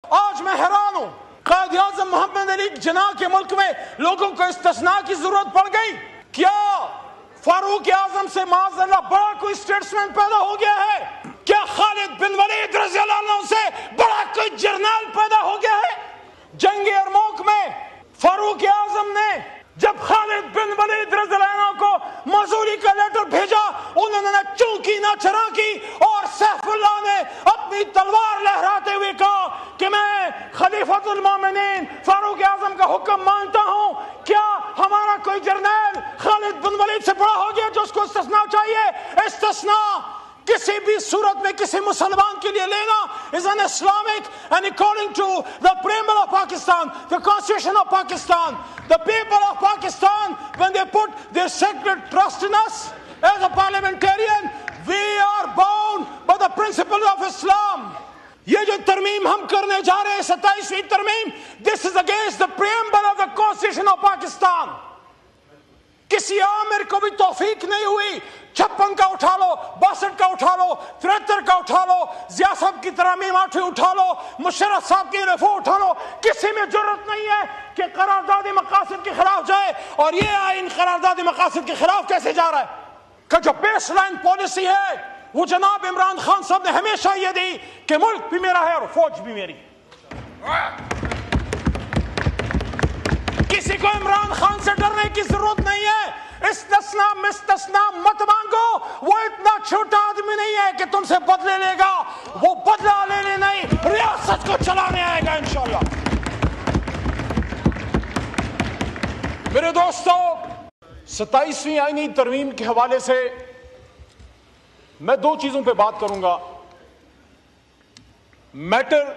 آج میں حیران ہوں، قائد اعظم محمد علی جناح کے ملک میں لوگوں کو استثناء کی ضرورت پڑ گئی؟ کیا فاروق اعظم سے معاذ اللہ بڑا کوئی اسٹیٹسمین پیدا ہو گیا ہے؟ کیا خالد بن ولید رضی اللہ عنہ سے بڑا کوئی جرنیل پیدا ہو گیا ہے؟ جنگ یرموک میں فاروق اعظم نے جب خالد بن ولید رضی اللہ عنہ کو معذوری کا لیٹر بھیجا، انہوں نے چونکی نہ چرا کی، اور سیف اللہ نے اپنی تلوار لہراتے ہوئے کہا کہ میں خلیفۃ المومنین فاروق اعظم کا حکم مانتا ہوں۔ کیا ہمارا کوئی جرنیل خالد بن ولید سے بڑا ہو گیا جو اس کو استثناء چاہیے؟ استثناء کسی بھی صورت میں کسی مسلمان کے لیے لینا is an Islamic, and according to the preamble of Pakistan, the constitution of Pakistan, the people of Pakistan, when they put their sacred trust in us as a parliamentarian, we are bound by the principle of Islam. یہ جو ترمیم ہم کرنے جا رہے ہیں 27ویں ترمیم، this is against the preamble of the constitution of Pakistan. کسی عامر کو بھی توفیق نہیں ہوئی 56 کا اٹھا لو، 62 کا اٹھا لو، 73 کا اٹھا لو، ضیاء صاحب کی ترامیم 8 اٹھا لو، مشرف صاحب کی رفو اٹھا لو، کسی میں جرت نہیں ہے کہ قرارداد مقاصد کے خلاف جائے۔ اور یہ آئین قرارداد مقاصد کے خلاف کیسے جا رہا ہے؟ کہ جو بیس لائن پالیسی ہے وہ جناب عمران خان صاحب نے ہمیشہ یہ دی کہ ملک بھی میرا ہے اور فوج بھی میری۔ کسی کو عمران خان سے ڈرنے کی ضرورت نہیں ہے۔ استثناء مستثناء مت مانگو، وہ اتنا چھوٹا آدمی نہیں ہے کہ تم سے بدلے لے گا، وہ بدلہ لینے نہیں، ریاست کو چلانے آئے گا انشاءاللہ۔ میرے دوستو، 27ویں آئینی ترمیم کے حوالے سے میں 2 چیزوں پہ بات کروں گا۔ میٹر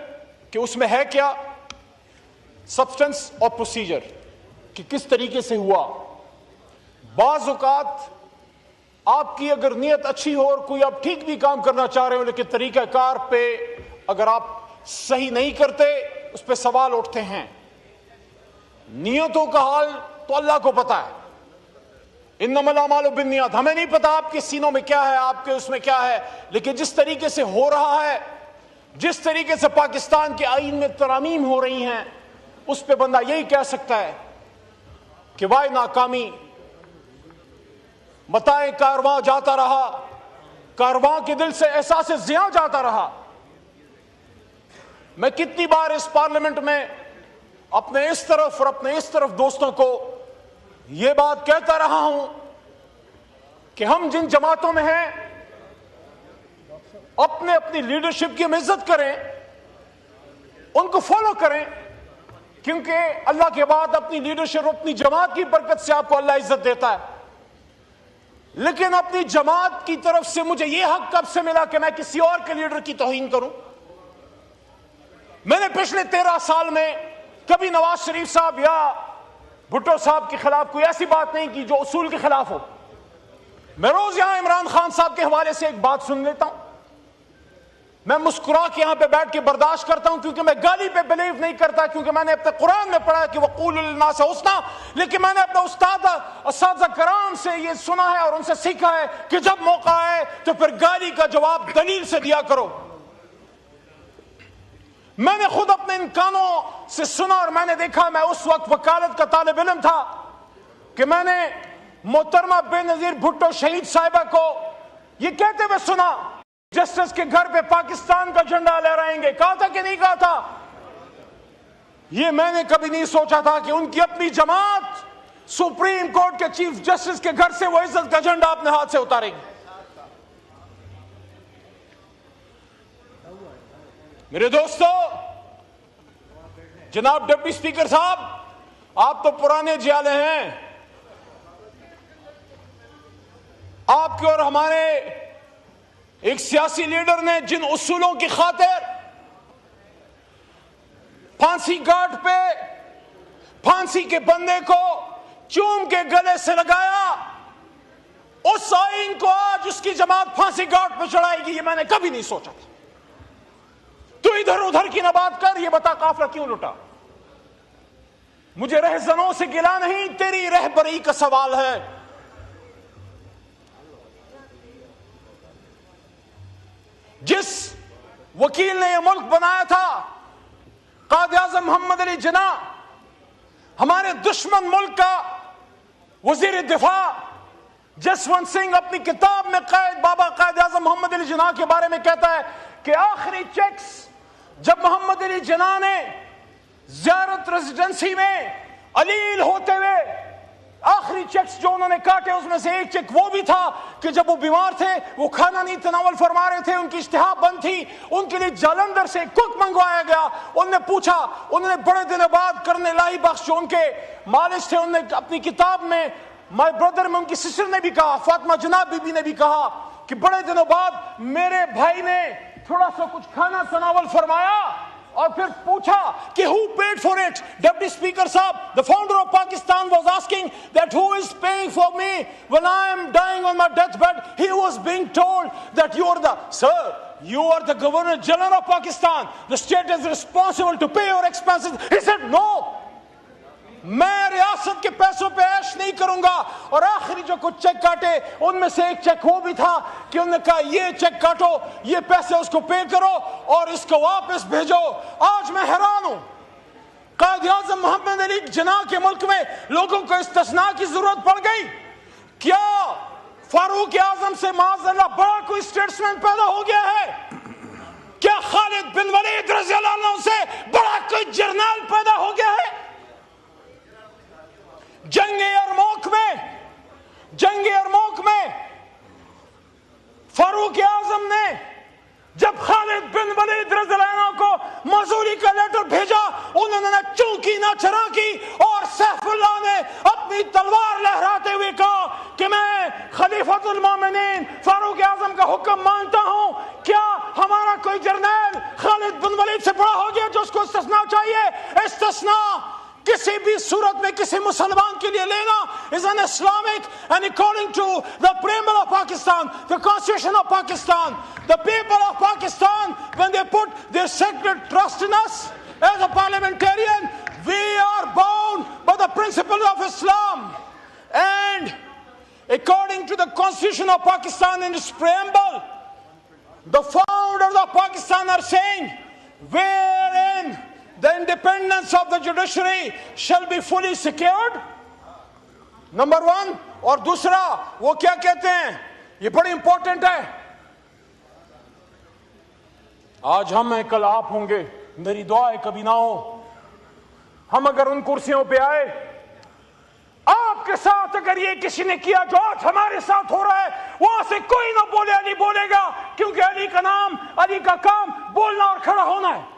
کہ اس میں ہے کیا، سبسٹنس اور پروسیجر کہ کس طریقے سے ہوا۔ بعض اوقات آپ کی اگر نیت اچھی ہو اور کوئی آپ ٹھیک بھی کام کرنا چاہ رہے ہو، لیکن طریقہ کار پہ اگر آپ صحیح نہیں کرتے اس پہ سوال اٹھتے ہیں۔ نیتوں کا حال تو اللہ کو پتا ہے، انما الاعمال بالنیات، ہمیں نہیں پتا آپ کے سینوں میں کیا ہے، آپ کے اس میں کیا ہے، لیکن جس طریقے سے ہو رہا ہے، جس طریقے سے پاکستان کے آئین میں ترامیم ہو رہی ہیں، اس پہ بندہ یہی کہہ سکتا ہے کہ وائے ناکامی، متائے کارواں جاتا رہا، کارواں کے دل سے احساس زیاں جاتا رہا۔ میں کتنی بار اس پارلیمنٹ میں اپنے اس طرف اور اپنے اس طرف دوستوں کو یہ بات کہتا رہا ہوں کہ ہم جن جماعتوں میں ہیں اپنی لیڈرشپ کی ہم عزت کریں، ان کو فالو کریں، کیونکہ اللہ کے بعد اپنی لیڈرشپ اپنی جماعت کی برکت سے آپ کو اللہ عزت دیتا ہے۔ لیکن اپنی جماعت کی طرف سے مجھے یہ حق کب سے ملا کہ میں کسی اور کے لیڈر کی توہین کروں؟ میں نے پچھلے 13 سال میں کبھی نواز شریف صاحب یا بھٹو صاحب کے خلاف کوئی ایسی بات نہیں کی جو اصول کے خلاف ہو۔ میں روز یہاں عمران خان صاحب کے حوالے سے ایک بات سن لیتا ہوں، میں مسکرا کے یہاں پہ بیٹھ کے برداشت کرتا ہوں، کیونکہ میں گالی پہ بلیو نہیں کرتا، کیونکہ میں نے اپنے قرآن میں پڑھا کہ وَقُولُوا لِلنَّاسِ حُسْنًا، لیکن میں نے اپنے اساتذہ کرام سے یہ سنا ہے اور ان سے سیکھا ہے کہ جب موقع آئے تو پھر گالی کا جواب دلیل سے دیا کرو۔ میں نے خود اپنے ان کانوں سے سنا اور میں نے دیکھا، میں اس وقت وکالت کا طالب علم تھا کہ میں نے محترمہ بے نظیر بھٹو شہید صاحبہ کو یہ کہتے ہوئے سنا جسٹس کے گھر پہ پاکستان کا جھنڈا لہرائیں گے۔ کہا تھا کہ نہیں کہا تھا؟ یہ میں نے کبھی نہیں سوچا تھا کہ ان کی اپنی جماعت سپریم کورٹ کے چیف جسٹس کے گھر سے وہ عزت کا جھنڈا اپنے ہاتھ سے اتارے گی۔ میرے دوستو، جناب ڈپٹی سپیکر صاحب، آپ تو پرانے جیالے ہیں، آپ کے اور ہمارے ایک سیاسی لیڈر نے جن اصولوں کی خاطر پھانسی گھاٹ پہ پھانسی کے بندے کو چوم کے گلے سے لگایا، اس آئین کو آج اس کی جماعت پھانسی گھاٹ پہ چڑھائے گی، یہ میں نے کبھی نہیں سوچا تھا۔ تو ادھر ادھر کی نہ بات کر، یہ بتا قافلہ کیوں لٹا؟ مجھے رہزنوں سے گلا نہیں، تیری رہبری کا سوال ہے۔ جس وکیل نے یہ ملک بنایا تھا قائد اعظم محمد علی جناح ہمارے دشمن ملک کا وزیر دفاع جسونت سنگھ اپنی کتاب میں بابا قائد اعظم محمد علی جناح کے بارے میں کہتا ہے کہ آخری چیکس جب محمد علی جناح نے زیارت ریزیڈنسی میں علیل ہوتے ہوئے آخری چیکس جو انہوں نے کاٹے اس میں سے ایک چیک وہ بھی تھا کہ جب وہ بیمار تھے وہ کھانا نہیں تناول فرما رہے تھے, ان کی اشتہا بند تھی, ان کے لیے جالندھر سے کک منگوایا گیا. انہوں نے پوچھا, انہوں نے بڑے دنوں بعد کرنے لاہی بخش جو ان کے مالش تھے انہوں نے اپنی کتاب میں مائی بردر میں ان کی سسٹر نے بھی کہا, فاطمہ جناب بی بی نے بھی کہا کہ بڑے دنوں بعد میرے بھائی نے تھوڑا سا کچھ کھانا تناول فرمایا اور پھر پوچھا کہ who paid for it. Deputy Speaker صاحب, the founder of Pakistan was asking that who is paying for me when I am dying on my deathbed. He was being told that you are the, sir, you are the Governor General of Pakistan. The state is responsible to pay your expenses. He said no. میں ریاست کے پیسوں پہ عیش نہیں کروں گا. اور آخری جو کچھ چیک کاٹے ان میں سے ایک چیک وہ بھی تھا کہ انہوں نے کہا یہ چیک کاٹو, یہ پیسے اس کو پے کرو اور اس کو واپس بھیجو. آج میں حیران ہوں, قائد اعظم محمد علی جناح کے ملک میں لوگوں کو استثناء کی ضرورت پڑ گئی. کیا فاروق اعظم سے معاذ اللہ بڑا کوئی اسٹیٹسمین پیدا ہو گیا ہے؟ کیا خالد بن ولید رضی اللہ عنہ سے بڑا کوئی جرنیل پیدا ہو گیا ہے؟ جنگ یرموک میں فاروق اعظم نے جب خالد بن ولید رضی اللہ عنہ کو معذوری کا لیٹر بھیجا, انہوں نے چونکی نہ چرا کی اور سیف اللہ نے اپنی تلوار لہراتے ہوئے کہا کہ میں خلیفۃ المومنین فاروق اعظم کا حکم مانتا ہوں. کیا ہمارا کوئی جرنیل خالد بن ولید سے بڑا ہو گیا جو اس کو استثناء چاہیے؟ استثناء کسی بھی صورت میں کسی مسلمان کے لیے لینا is an Islamic, and according to the preamble of Pakistan, the constitution of Pakistan, the people of Pakistan, when they put their sacred trust in us as a parliamentarian, we are bound by the principle of Islam. And according to the constitution of Pakistan in its preamble, the founders of Pakistan are saying wherein the independence of the judiciary shall be fully secured. Number one. اور دوسرا وہ کیا کہتے ہیں, یہ بڑی important ہے. آج ہم ہیں کل آپ ہوں گے, میری دعا ہے کبھی نہ ہو. ہم اگر ان کرسیوں پہ آئے, آپ کے ساتھ اگر یہ کسی نے کیا جو آج ہمارے ساتھ ہو رہا ہے, وہاں سے کوئی نہ بولے علی بولے گا, کیونکہ علی کا نام, علی کا کام بولنا اور کھڑا ہونا ہے.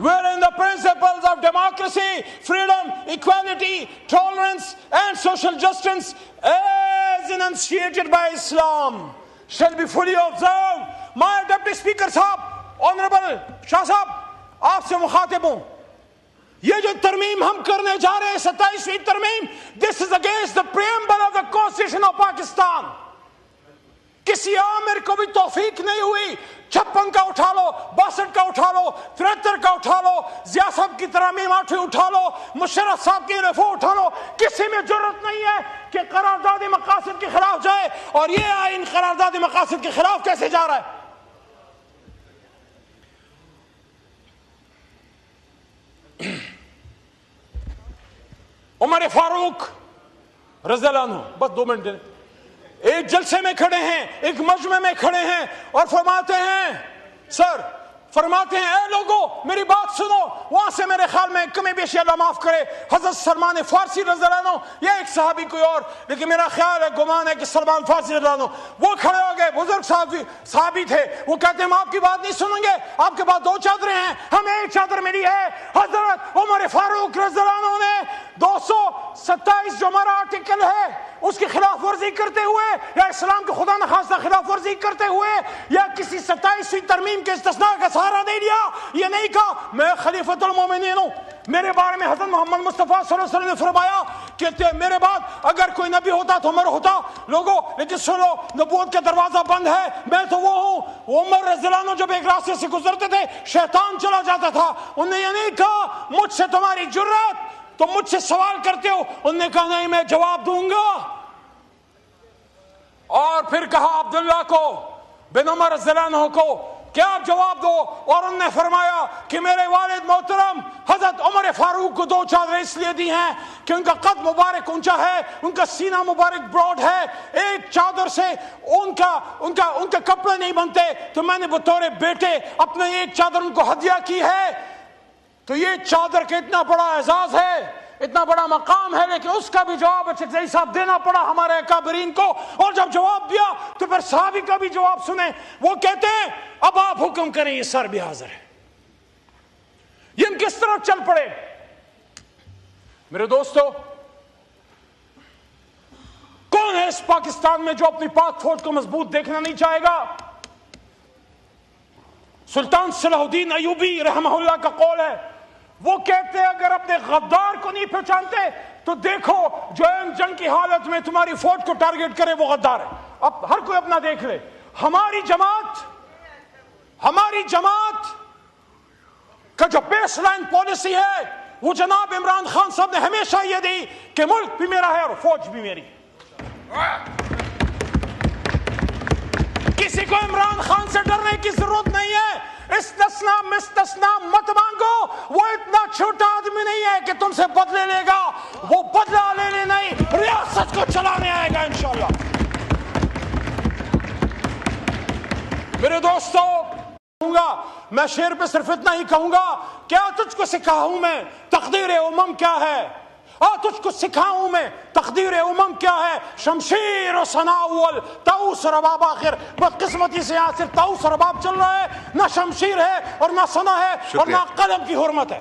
Wherein the principles of democracy, freedom, equality, tolerance and social justice as enunciated by Islam shall be fully observed. My Deputy Speaker صاحب, Honorable شاہ صاحب, آپ سے مخاطب ہوں. یہ جو ترمیم ہم کرنے جا رہے ہیں 27ویں ترمیم, this is against the preamble of the Constitution of Pakistan. کسی عامر کو بھی توفیق نہیں ہوئی 56 کا اٹھا لو, 62 کا اٹھا لو, 73 کا اٹھا لو, ضیاء صاحب کی ترامیم 8ویں اٹھا لو, مشرف صاحب کی رفو اٹھا لو, کسی میں جرت نہیں ہے کہ قرارداد مقاصد کے خلاف جائے. اور یہ آئین قرارداد مقاصد کے خلاف کیسے جا رہا ہے؟ عمر فاروق رضی اللہ عنہ, بس 2 منٹ ایک جلسے میں کھڑے ہیں, ایک مجمع میں کھڑے ہیں اور فرماتے ہیں, سر فرماتے ہیں اے لوگوں میری بات سنو. وہاں سے میرے خیال میں کمی بیشی اللہ معاف کرے حضرت سلمان فارسی رضی اللہ عنہ یا ایک صحابی کوئی اور, لیکن میرا خیال ہے گمان ہے کہ سلمان فارسی رضی اللہ عنہ, وہ کھڑے ہو گئے, بزرگ صحابی تھے. وہ کہتے ہیں ہم آپ کی بات نہیں سنیں گے, آپ کے پاس 2 چادریں ہیں, ہمیں ایک چادر ملی ہے. حضرت عمر فاروق رضی اللہ عنہ نے 227 جو ہمارا آرٹیکل ہے اس کی خلاف ورزی کرتے ہوئے یا اسلام کے خدا نخواستہ خلاف ورزی کرتے ہوئے یا کسی 27ویں ترمیم کے استثناء کا سہارا نہیں لیا. یہ نہیں کہا میں خلیفۃ المومنین ہوں. میرے بارے میں حضرت محمد مصطفیٰ صلی اللہ علیہ وسلم نے فرمایا کہ میرے بعد اگر کوئی نبی ہوتا تو عمر ہوتا. لوگوں لیکن سنو, نبوت کا دروازہ بند ہے, میں تو وہ ہوں. عمر رضی اللہ عنہ جب ایک راستے سے گزرتے تھے شیطان چلا جاتا تھا. انہوں نے یہ نہیں کہا مجھ سے تمہاری جرات, تم مجھ سے سوال کرتے ہو. انہوں نے کہا نہیں میں جواب دوں گا. اور پھر کہا عبداللہ کو بن عمر رضی اللہ عنہ کو کیا آپ جواب دو؟ اور انہوں نے فرمایا کہ میرے والد محترم حضرت عمر فاروق کو 2 چادریں اس لیے دی ہیں کہ ان کا قد مبارک اونچا ہے، ان کا سینہ مبارک براڈ ہے، ایک چادر سے ان کا کپڑے نہیں بنتے، تو میں نے بطور بیٹے اپنے ایک چادر ان کو ہدیہ کی ہے۔ تو یہ چادر کا اتنا بڑا اعزاز ہے، اتنا بڑا مقام ہے، لیکن اس کا بھی جواب اچھے صاحب دینا پڑا ہمارے اکابرین کو۔ اور جب جواب دیا تو پھر صحابی کا بھی جواب سنیں، وہ کہتے ہیں اب آپ حکم کریں، یہ سر بھی حاضر ہے۔ یہ کس طرح چل پڑے؟ میرے دوستو، کون ہے اس پاکستان میں جو اپنی پاک فوج کو مضبوط دیکھنا نہیں چاہے گا؟ سلطان صلاح الدین ایوبی رحمہ اللہ کا قول ہے، وہ کہتے ہیں اگر اپنے غدار کو نہیں پہچانتے تو دیکھو جو جنگ کی حالت میں تمہاری فوج کو ٹارگٹ کرے وہ غدار ہے۔ اب ہر کوئی اپنا دیکھ لے۔ ہماری جماعت کا جو بیس لائن پالیسی ہے وہ جناب عمران خان صاحب نے ہمیشہ یہ دی کہ ملک بھی میرا ہے اور فوج بھی میری۔ کسی کو عمران خان سے ڈرنے کی ضرورت نہیں ہے۔ استثناء مستثناء مت مانگو، وہ اتنا چھوٹا آدمی نہیں ہے کہ تم سے بدلے لے گا، وہ بدلہ لینے نہیں، ریاست کو چلانے آئے گا انشاءاللہ۔ میرے دوستو، کہوں گا میں شعر پہ صرف اتنا ہی کہوں گا، کیا تجھ کو سکھاؤں میں تقدیر امم کیا ہے، تجھ کو سکھاؤں میں تقدیر امم کیا ہے، شمشیر و ثنا اول طاؤس و رباب آخر۔ بدقسمتی سے یہاں صرف طاؤس و رباب چل رہا ہے، نہ شمشیر ہے اور نہ ثنا ہے اور نہ قلم کی حرمت ہے۔